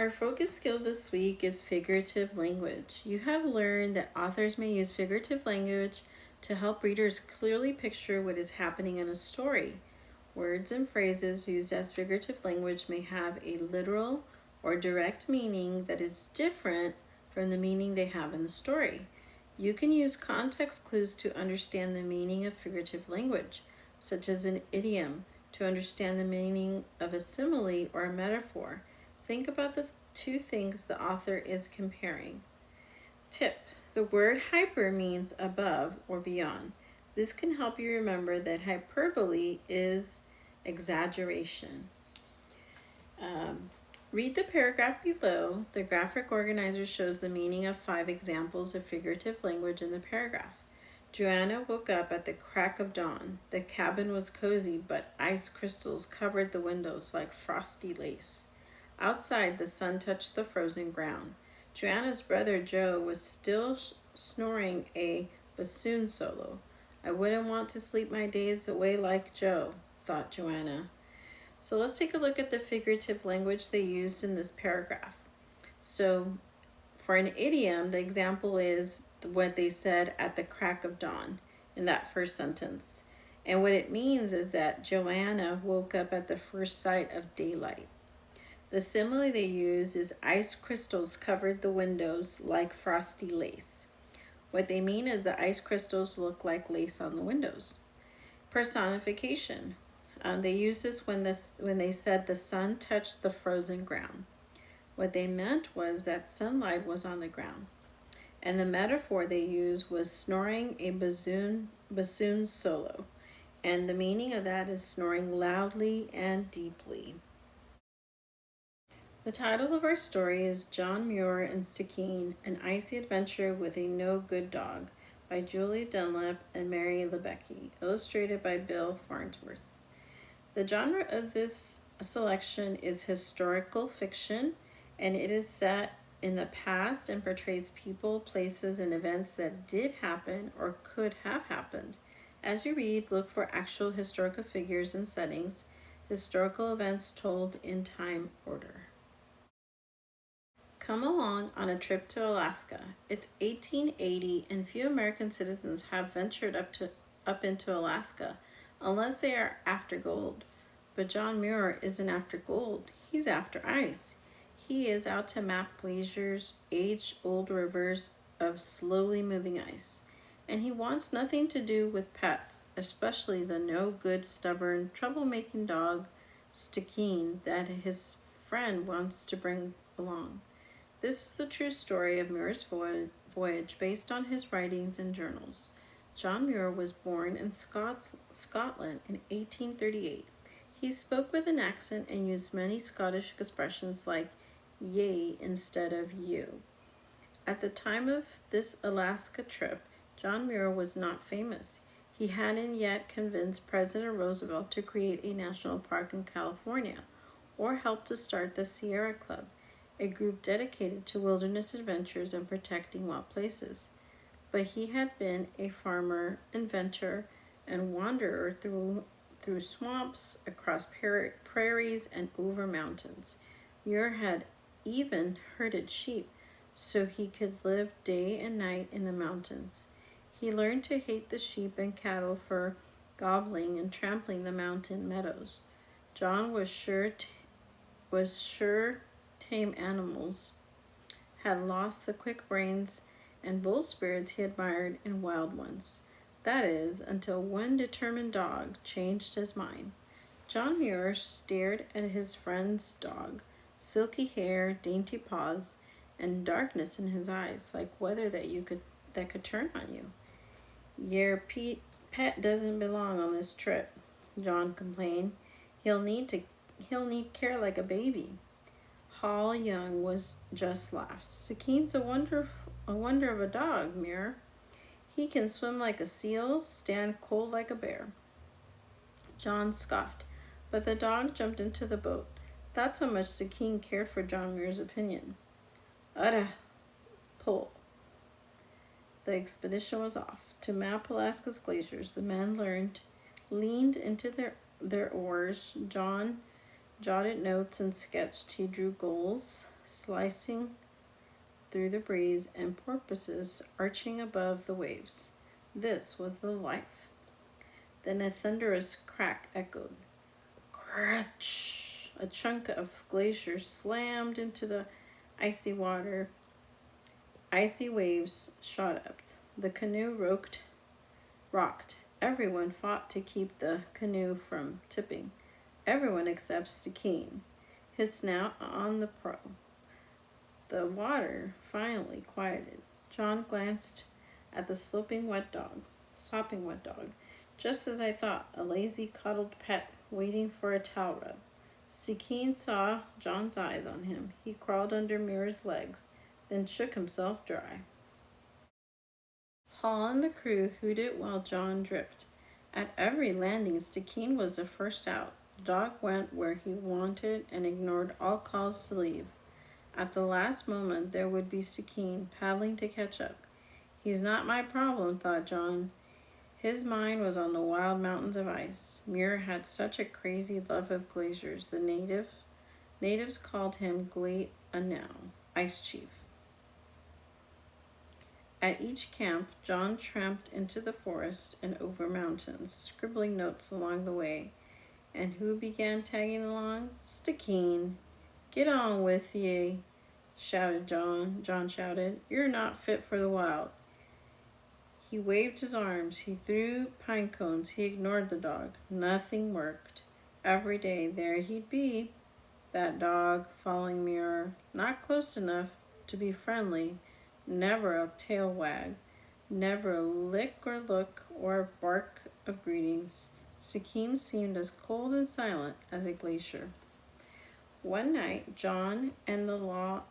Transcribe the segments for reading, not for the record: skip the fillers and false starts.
Our focus skill this week is figurative language. You have learned that authors may use figurative language to help readers clearly picture what is happening in a story. Words and phrases used as figurative language may have a literal or direct meaning that is different from the meaning they have in the story. You can use context clues to understand the meaning of figurative language, such as an idiom, to understand the meaning of a simile or a metaphor. Think about the two things the author is comparing. Tip: the word hyper means above or beyond. This can help you remember that hyperbole is exaggeration. Um, Read the paragraph below. The graphic organizer shows the meaning of 5 examples of figurative language in the paragraph. Joanna woke up at the crack of dawn. The cabin was cozy, but ice crystals covered the windows like frosty lace. Outside, the sun touched the frozen ground. Joanna's brother Joe was still snoring a bassoon solo. I wouldn't want to sleep my days away like Joe, thought Joanna. So let's take a look at the figurative language they used in this paragraph. So for an idiom, the example is what they said at the crack of dawn in that first sentence. And what it means is that Joanna woke up at the first sight of daylight. The simile they use is ice crystals covered the windows like frosty lace. What they mean is the ice crystals look like lace on the windows. Personification. They use this when they said the sun touched the frozen ground. What they meant was that sunlight was on the ground. And the metaphor they used was snoring a bassoon solo. And the meaning of that is snoring loudly and deeply. The title of our story is John Muir and Stickeen, An Icy Adventure with a No-Good Dog by Julie Dunlap and Mary Lebecki, illustrated by Bill Farnsworth. The genre of this selection is historical fiction, and it is set in the past and portrays people, places, and events that did happen or could have happened. As you read, look for actual historical figures and settings, historical events told in time order. Come along on a trip to Alaska. It's 1880 and few American citizens have ventured up into Alaska unless they are after gold. But John Muir isn't after gold, he's after ice. He is out to map glaciers, age-old rivers of slowly moving ice. And he wants nothing to do with pets, especially the no-good, stubborn, troublemaking dog, Stickeen, that his friend wants to bring along. This is the true story of Muir's voyage based on his writings and journals. John Muir was born in Scotland in 1838. He spoke with an accent and used many Scottish expressions like "yea" instead of "you." At the time of this Alaska trip, John Muir was not famous. He hadn't yet convinced President Roosevelt to create a national park in California or helped to start the Sierra Club, a group dedicated to wilderness adventures and protecting wild places. But he had been a farmer, inventor, and wanderer through swamps, across prairies, and over mountains. Muir had even herded sheep so he could live day and night in the mountains. He learned to hate the sheep and cattle for gobbling and trampling the mountain meadows. John was sure tame animals had lost the quick brains and bold spirits he admired in wild ones. That is, until one determined dog changed his mind. John Muir stared at his friend's dog, silky hair, dainty paws, and darkness in his eyes, like weather that could turn on you. Your pet doesn't belong on this trip, John complained. He'll need care like a baby. Hall Young was just laughed. Stickeen's a wonder of a dog, Muir. He can swim like a seal, stand cold like a bear. John scoffed, but the dog jumped into the boat. That's how much Stickeen cared for John Muir's opinion. Udda, pull. The expedition was off. To map Alaska's glaciers, the men leaned into their oars. John jotted notes and sketched. He drew goals, slicing through the breeze and porpoises arching above the waves. This was the life. Then a thunderous crack echoed. Crunch! A chunk of glacier slammed into the icy water. Icy waves shot up. The canoe rocked. Everyone fought to keep the canoe from tipping. Everyone except Stikeen, his snout on the prow. The water finally quieted. John glanced at the sopping wet dog. Just as I thought, a lazy, cuddled pet waiting for a towel rub. Stikeen saw John's eyes on him. He crawled under Mira's legs, then shook himself dry. Paul and the crew hooted while John dripped. At every landing, Stikeen was the first out. The dog went where he wanted and ignored all calls to leave. At the last moment, there would be Stikeen paddling to catch up. He's not my problem, thought John. His mind was on the wild mountains of ice. Mira had such a crazy love of glaciers. The natives called him Glate Anau, Ice Chief. At each camp, John tramped into the forest and over mountains, scribbling notes along the way. And who began tagging along? Stikeen. Get on with ye, shouted John. John shouted, "You're not fit for the wild." He waved his arms. He threw pine cones. He ignored the dog. Nothing worked. Every day there he'd be, that dog, following Mira, not close enough to be friendly, never a tail wag, never a lick or look or bark of greetings. Stikeen seemed as cold and silent as a glacier. One night, John and the lot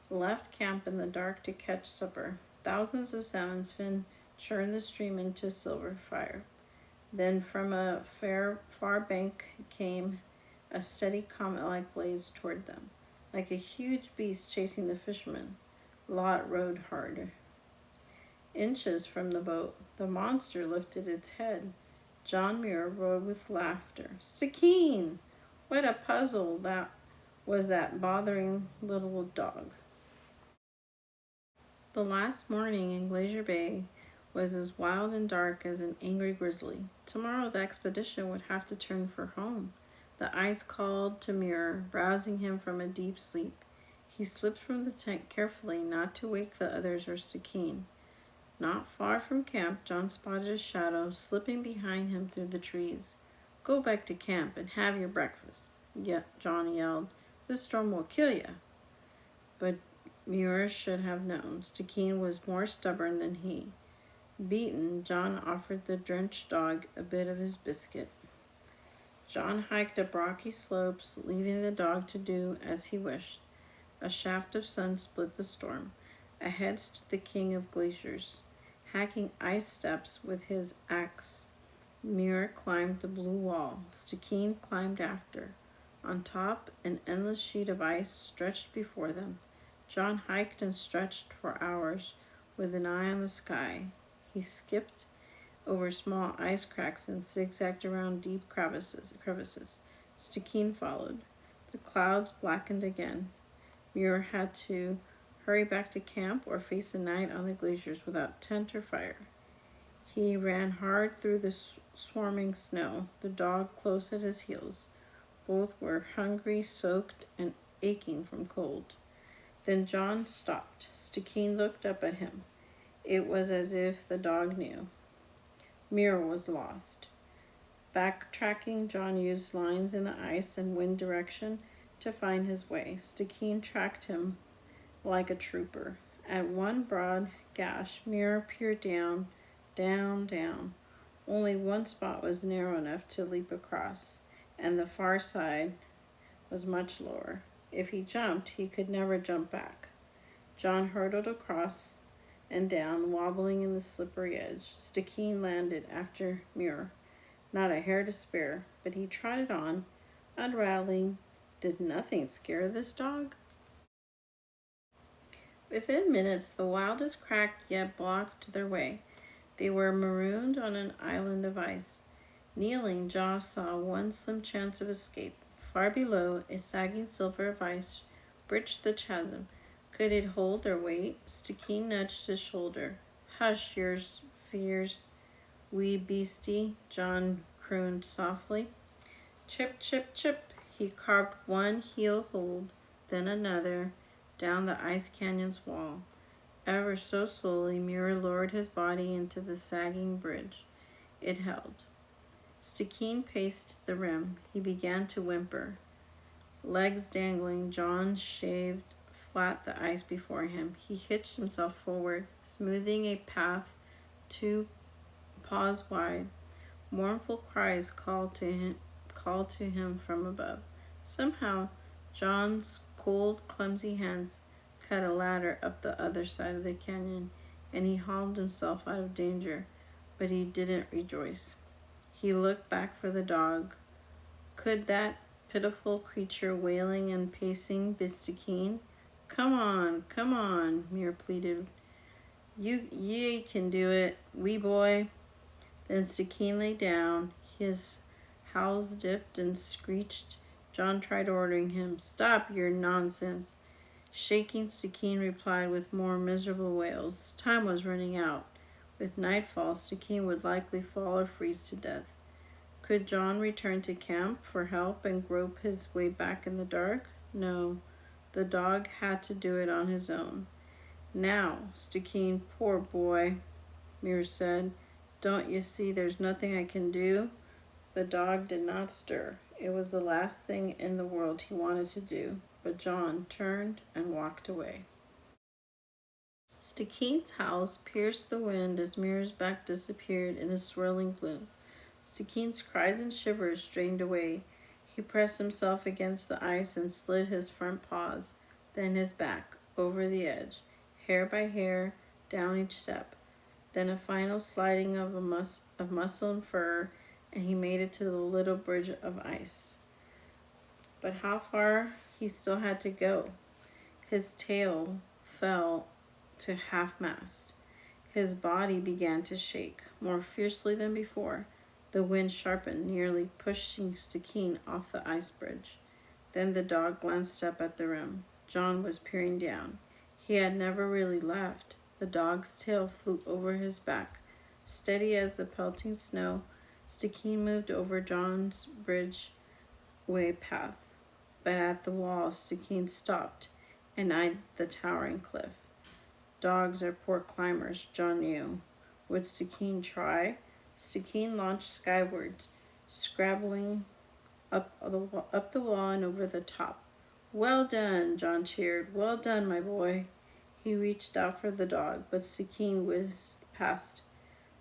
left camp in the dark to catch supper. Thousands of salmon fin churned the stream into silver fire. Then from a far bank came a steady comet-like blaze toward them, like a huge beast chasing the fishermen. Lot rowed harder. Inches from the boat, the monster lifted its head. John Muir rowed with laughter. Stikeen! What a puzzle that was, that bothering little dog. The last morning in Glacier Bay was as wild and dark as an angry grizzly. Tomorrow the expedition would have to turn for home. The ice called to Muir, rousing him from a deep sleep. He slipped from the tent carefully, not to wake the others or Stikeen. Not far from camp, John spotted a shadow slipping behind him through the trees. "Go back to camp and have your breakfast," John yelled. "This storm will kill you." But Muir should have known. Stikeen was more stubborn than he. Beaten, John offered the drenched dog a bit of his biscuit. John hiked up rocky slopes, leaving the dog to do as he wished. A shaft of sun split the storm. Ahead stood the king of glaciers, hacking ice steps with his axe. Muir climbed the blue wall. Stikeen climbed after. On top, an endless sheet of ice stretched before them. John hiked and stretched for hours, with an eye on the sky. He skipped over small ice cracks and zigzagged around deep crevices. Stikeen followed. The clouds blackened again. Muir had to hurry back to camp or face a night on the glaciers without tent or fire. He ran hard through the swarming snow, the dog close at his heels. Both were hungry, soaked, and aching from cold. Then John stopped. Stikeen looked up at him. It was as if the dog knew. Muir was lost. Backtracking, John used lines in the ice and wind direction to find his way. Stikeen tracked him like a trooper. At one broad gash, Muir peered down. Only one spot was narrow enough to leap across, and the far side was much lower. If he jumped, he could never jump back. John hurtled across and down, wobbling in the slippery edge. Stikeen landed after Muir. Not a hair to spare, but he trotted on, unraveling. Did nothing scare this dog? Within minutes, the wildest crack yet blocked their way. They were marooned on an island of ice. Kneeling, Jaw saw one slim chance of escape. Far below, a sagging silver of ice bridge the chasm. Could it hold their weight? Stickeen nudged his shoulder. Hush your fears, wee beastie, John crooned softly. Chip, chip, chip. He carved one heel hold, then another, down the ice canyon's wall. Ever so slowly, Muir lowered his body into the sagging bridge. It held. Stickeen paced the rim. He began to whimper. Legs dangling, John shaved flat the ice before him. He hitched himself forward, smoothing a path 2 paws wide. Mournful cries called to him from above. Somehow, John's cold, clumsy hands cut a ladder up the other side of the canyon, and he hauled himself out of danger, but he didn't rejoice. He looked back for the dog. Could that pitiful creature wailing and pacing be Stickeen? Come on, Muir pleaded. Ye can do it, wee boy. Then Stickeen lay down. His howls dipped and screeched. John tried ordering him. Stop your nonsense. Shaking, Stickeen replied with more miserable wails. Time was running out. With nightfall, Stickeen would likely fall or freeze to death. Could John return to camp for help and grope his way back in the dark? No, the dog had to do it on his own. Now, Stickeen, poor boy, Muir said, don't you see there's nothing I can do? The dog did not stir. It was the last thing in the world he wanted to do, but John turned and walked away. Stickeen's howls pierced the wind as Muir's back disappeared in a swirling gloom. Stickeen's cries and shivers drained away. He pressed himself against the ice and slid his front paws, then his back, over the edge, hair by hair, down each step. Then a final sliding of muscle and fur, and he made it to the little bridge of ice. But how far he still had to go. His tail fell to half-mast. His body began to shake, more fiercely than before. The wind sharpened, nearly pushing Stickeen off the ice bridge. Then the dog glanced up at the rim. John was peering down. He had never really left. The dog's tail flew over his back. Steady as the pelting snow, Stickeen moved over John's bridgeway path. But at the wall, Stickeen stopped and eyed the towering cliff. Dogs are poor climbers, John knew. Would Stickeen try? Stickeen launched skyward, scrabbling up the wall and over the top. Well done, John cheered. Well done, my boy. He reached out for the dog, but Stickeen whizzed past,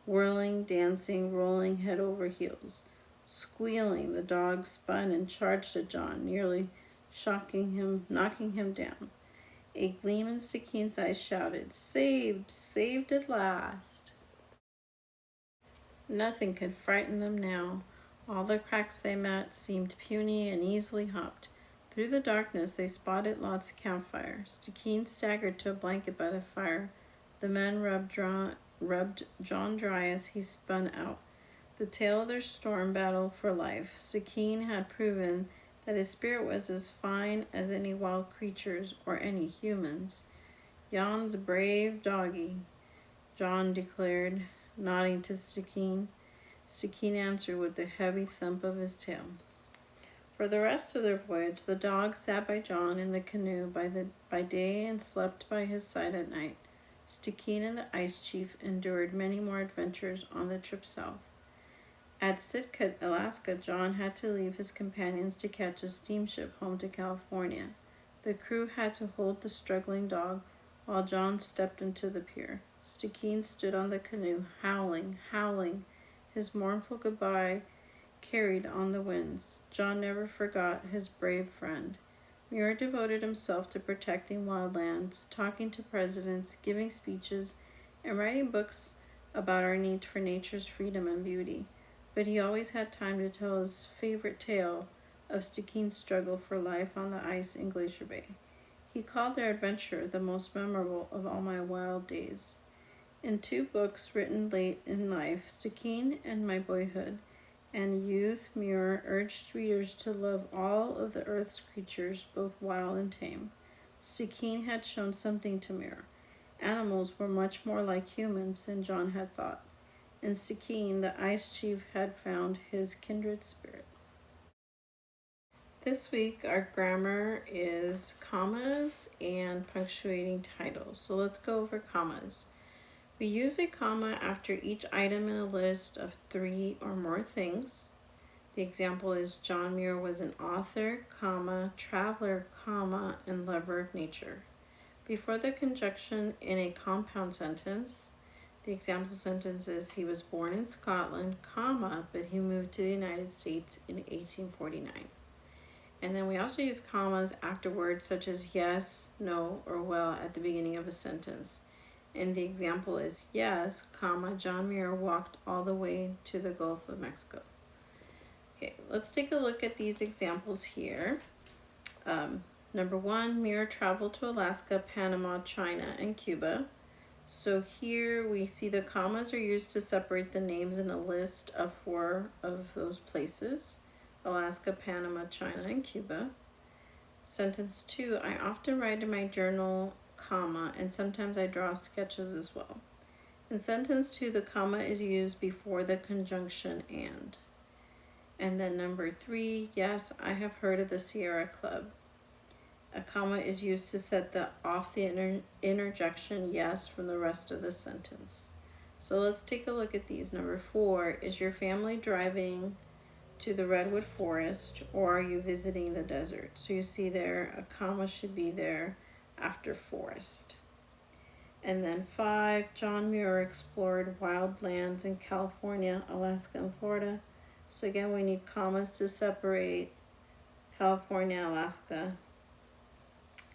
whirling, dancing, rolling head over heels. Squealing, the dog spun and charged at John, nearly knocking him down. A gleam in Stickeen's eyes shouted, Saved! Saved at last! Nothing could frighten them now. All the cracks they met seemed puny and easily hopped. Through the darkness they spotted Lot's campfire. Stickeen staggered to a blanket by the fire. The men rubbed John dry as he spun out. The tale of their storm battle for life. Stickeen had proven that his spirit was as fine as any wild creature's or any human's. Yon's a brave doggy, John declared, nodding to Stickeen. Stickeen answered with a heavy thump of his tail. For the rest of their voyage, the dog sat by John in the canoe by day and slept by his side at night. Stickeen and the Ice Chief endured many more adventures on the trip south. At Sitka, Alaska, John had to leave his companions to catch a steamship home to California. The crew had to hold the struggling dog while John stepped into the pier. Stickeen stood on the canoe, howling, his mournful goodbye carried on the winds. John never forgot his brave friend. Muir devoted himself to protecting wildlands, talking to presidents, giving speeches, and writing books about our need for nature's freedom and beauty. But he always had time to tell his favorite tale of Stickeen's struggle for life on the ice in Glacier Bay. He called their adventure the most memorable of all my wild days. In 2 books written late in life, Stickeen and My Boyhood and Youth, Muir urged readers to love all of the earth's creatures, both wild and tame. Stikine had shown something to Mir. Animals were much more like humans than John had thought. In Stikine, the ice chief had found his kindred spirit. This week, our grammar is commas and punctuating titles. So let's go over commas. We use a comma after each item in a list of 3 or more things. The example is John Muir was an author, comma, traveler, comma, and lover of nature. Before the conjunction in a compound sentence, the example sentence is he was born in Scotland, comma, but he moved to the United States in 1849. And then we also use commas after words such as yes, no, or well at the beginning of a sentence. And the example is yes, comma, John Muir walked all the way to the Gulf of Mexico. Okay, let's take a look at these examples here. Number 1, Muir traveled to Alaska, Panama, China, and Cuba. So here we see the commas are used to separate the names in a list of 4 of those places: Alaska, Panama, China, and Cuba. Sentence 2, I often write in my journal, comma, and sometimes I draw sketches as well. In sentence 2, the comma is used before the conjunction and. And then number 3, yes, I have heard of the Sierra Club. A comma is used to set off the interjection yes from the rest of the sentence. So let's take a look at these. Number 4, is your family driving to the redwood forest, or are you visiting the desert? So you see there a comma should be there after forest. And then 5, John Muir explored wild lands in California, Alaska, and Florida. So again, we need commas to separate California, Alaska,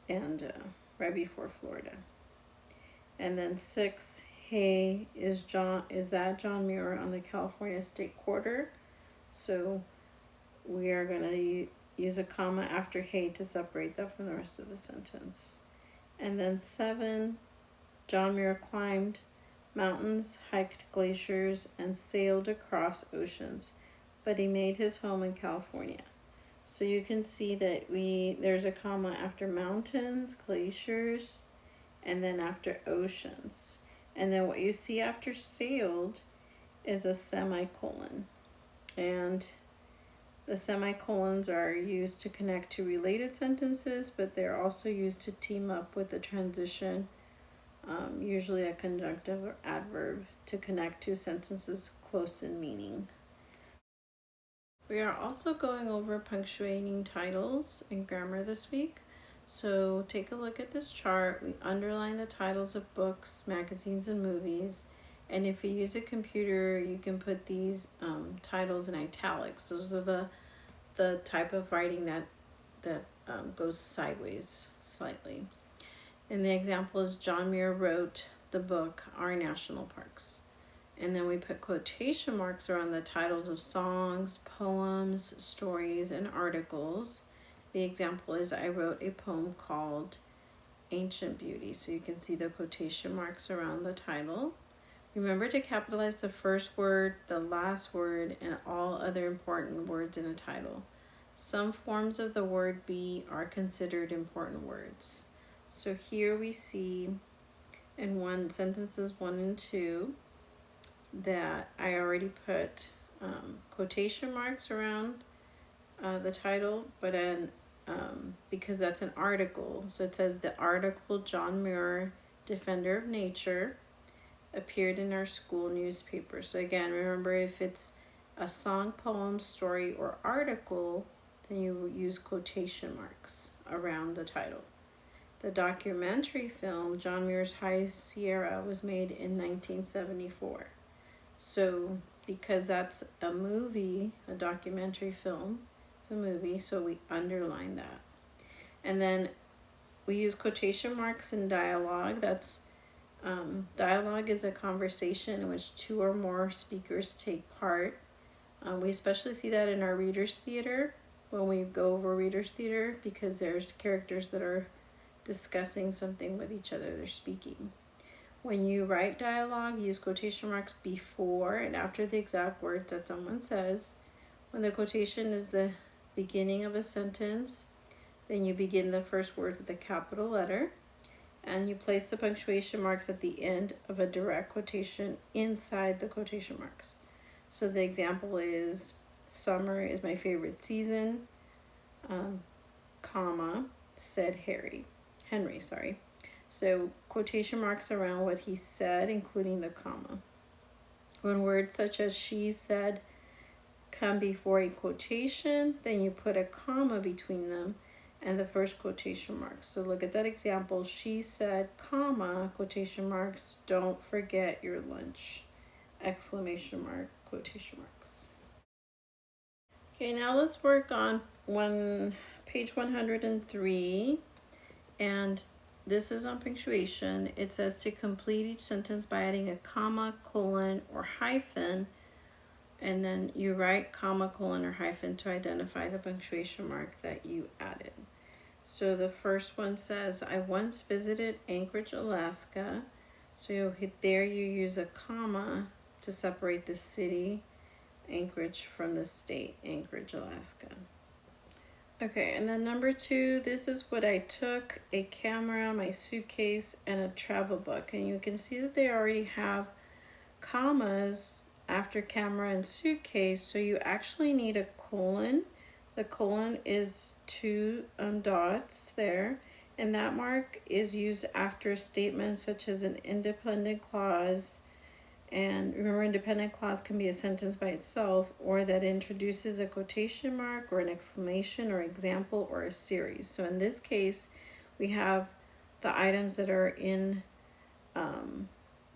and right before Florida. And then 6, hey, is that John Muir on the California state quarter? So we are going to use a comma after hey to separate that from the rest of the sentence. And then 7, John Muir climbed mountains, hiked glaciers, and sailed across oceans, but he made his home in California. So you can see that there's a comma after mountains, glaciers, and then after oceans. And then what you see after sailed is a semicolon. And the semicolons are used to connect to related sentences, but they're also used to team up with a transition, usually a conjunctive or adverb, to connect two sentences close in meaning. We are also going over punctuating titles and grammar this week. So take a look at this chart. We underline the titles of books, magazines, and movies. And if you use a computer, you can put these titles in italics. Those are the type of writing that goes sideways slightly. And the example is John Muir wrote the book, Our National Parks. And then we put quotation marks around the titles of songs, poems, stories, and articles. The example is I wrote a poem called Ancient Beauty. So you can see the quotation marks around the title. Remember to capitalize the first word, the last word, and all other important words in a title. Some forms of the word be are considered important words. So here we see in sentences 1 and 2 that I already put quotation marks around the title, but because that's an article, so it says the article John Muir, Defender of Nature, appeared in our school newspaper. So again, remember, if it's a song, poem, story, or article, then you will use quotation marks around the title. The documentary film John Muir's High Sierra was made in 1974. So because that's a movie, a documentary film, it's a movie, so we underline that. And then we use quotation marks in dialogue. That's dialogue is a conversation in which 2 or more speakers take part. We especially see that in our Reader's Theater when we go over Reader's Theater, because there's characters that are discussing something with each other, they're speaking. When you write dialogue, use quotation marks before and after the exact words that someone says. When the quotation is the beginning of a sentence, Then you begin the first word with a capital letter, and you place the punctuation marks at the end of a direct quotation inside the quotation marks. So the example is, summer is my favorite season, comma, said Henry, sorry. So quotation marks around what he said, including the comma. When words such as she said come before a quotation, then you put a comma between them and the first quotation marks. So look at that example. She said, comma, quotation marks, don't forget your lunch, exclamation mark, quotation marks. Okay, now let's work on page 103, and this is on punctuation. It says to complete each sentence by adding a comma, colon, or hyphen, and then you write comma, colon, or hyphen to identify the punctuation mark that you added. So the first one says, I once visited Anchorage, Alaska. So you'll hit there, you use a comma to separate the city, Anchorage, from the state, Anchorage, Alaska. Okay, and then number 2, this is what I took: a camera, my suitcase, and a travel book. And you can see that they already have commas after camera and suitcase, so you actually need a colon. The colon is 2 dots there, and that mark is used after statements such as an independent clause. And remember, independent clause can be a sentence by itself, or that introduces a quotation mark or an exclamation or example or a series. So in this case, we have the items that are in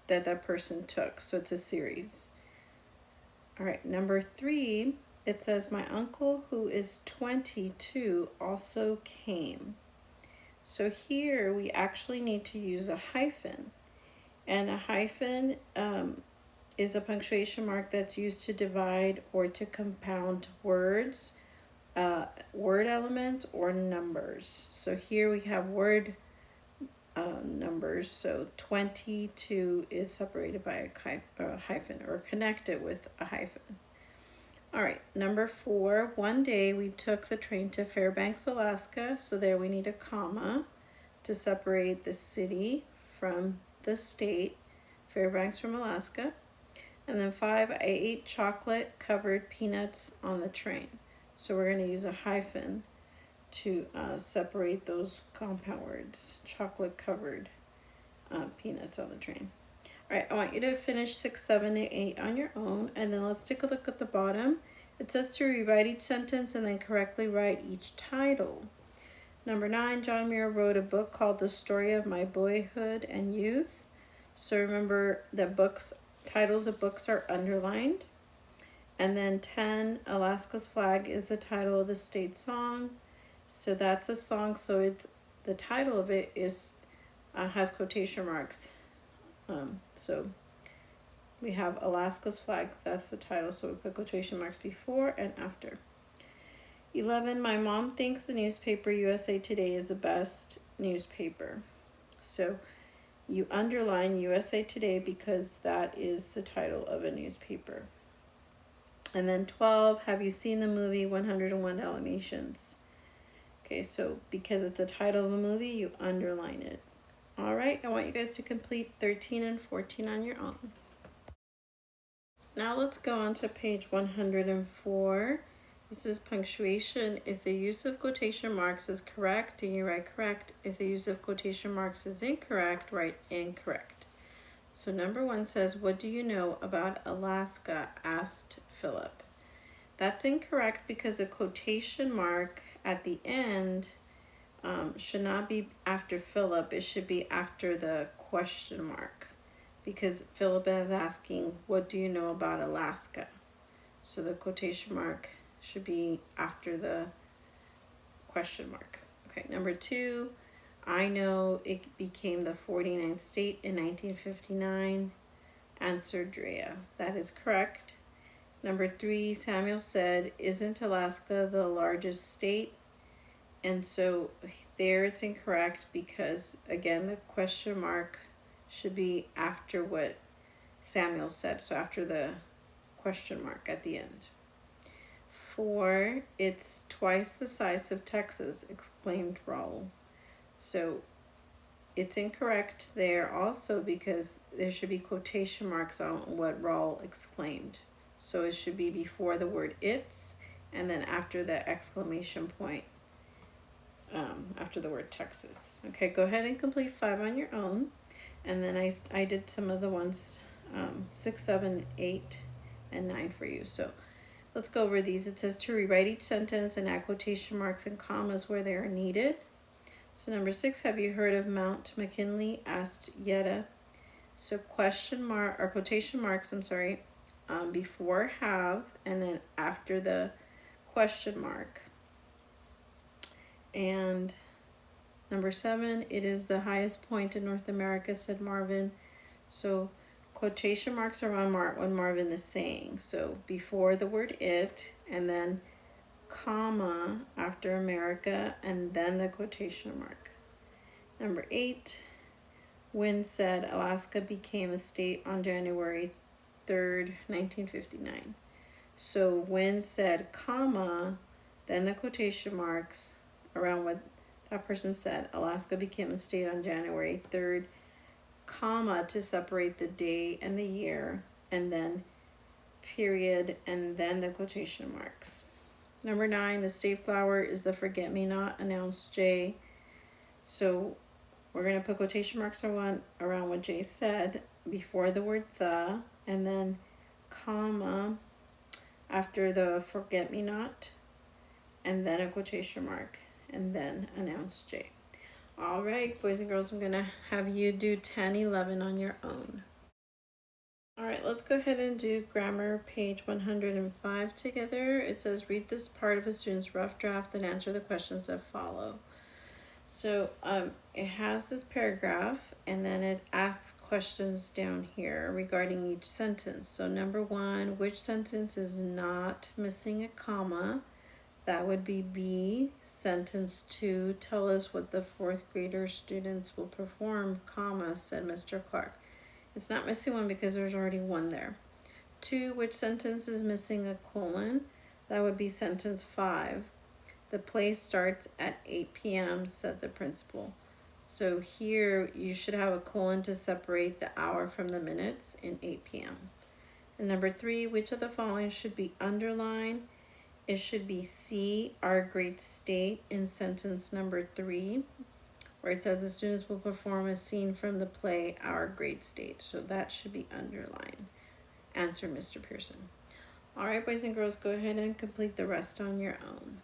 that person took. So it's a series. All right, number 3, it says, my uncle who is 22 also came. So here we actually need to use a hyphen. And a hyphen is a punctuation mark that's used to divide or to compound words, word elements, or numbers. So here we have word numbers. So 22 is separated by a hyphen, or connected with a hyphen. All right, number 4, one day we took the train to Fairbanks, Alaska. So there we need a comma to separate the city from the state, Fairbanks from Alaska. And then 5, I ate chocolate covered peanuts on the train. So we're going to use a hyphen to separate those compound words, chocolate covered peanuts on the train. All right, I want you to finish 6, 7, and 8 on your own, and then let's take a look at the bottom. It says to rewrite each sentence and then correctly write each title. Number 9, John Muir wrote a book called The Story of My Boyhood and Youth. So remember that titles of books are underlined. And then 10, Alaska's Flag is the title of the state song. So that's a song, so it's the title of it is has quotation marks. So we have Alaska's Flag, that's the title, so we put quotation marks before and after. 11, my mom thinks the newspaper USA Today is the best newspaper. So you underline USA Today because that is the title of a newspaper. And then 12, have you seen the movie 101 Dalmatians? Okay, so because it's the title of a movie, you underline it. All right, I want you guys to complete 13 and 14 on your own. Now let's go on to page 104. This is punctuation. If the use of quotation marks is correct, then you write correct. If the use of quotation marks is incorrect, write incorrect. So number 1 says, what do you know about Alaska? Asked Philip. That's incorrect because a quotation mark at the end should not be after Philip. It should be after the question mark, because Philip is asking, what do you know about Alaska? So the quotation mark should be after the question mark. Okay, number 2, I know it became the 49th state in 1959. Answered Drea. That is correct. Number 3, Samuel said, isn't Alaska the largest state? And so there it's incorrect because, again, the question mark should be after what Samuel said, so after the question mark at the end. 4, it's twice the size of Texas, exclaimed Raul. So it's incorrect there also because there should be quotation marks on what Raul exclaimed. So it should be before the word it's and then after the exclamation point, after the word Texas. Okay, go ahead and complete 5 on your own. And then I did some of the ones 6, 7, 8, and 9 for you. So let's go over these. It says to rewrite each sentence and add quotation marks and commas where they are needed. So number 6, have you heard of Mount McKinley? Asked Yetta. So question mark or quotation marks, before have and then after the question mark. And number 7, it is the highest point in North America, said Marvin. So quotation marks are on when Marvin is saying. So before the word it and then comma after America and then the quotation mark. Number 8, Wynne said Alaska became a state on January 3rd, 1959. So Wynne said comma, then the quotation marks around what that person said. Alaska became a state on January 3rd, comma, to separate the day and the year, and then period, and then the quotation marks. Number 9, the state flower is the forget-me-not, announced Jay. So we're going to put quotation marks around what Jay said before the word the, and then comma after the forget-me-not, and then a quotation mark, and then announced Jay. All right, boys and girls, I'm going to have you do 10, 11 on your own. All right, let's go ahead and do grammar page 105 together. It says, read this part of a student's rough draft and answer the questions that follow. So it has this paragraph and then it asks questions down here regarding each sentence. So number 1, which sentence is not missing a comma? That would be B. Sentence 2, tell us what the 4th grader students will perform, comma, said Mr. Clark. It's not missing one because there's already one there. 2, which sentence is missing a colon? That would be sentence 5. The play starts at 8 p.m., said the principal. So here you should have a colon to separate the hour from the minutes in 8 p.m. And number 3, which of the following should be underlined? It should be C, our great state, in sentence number 3, where it says the students will perform a scene from the play Our Great State. So that should be underlined. Answer, Mr. Pearson. All right, boys and girls, go ahead and complete the rest on your own.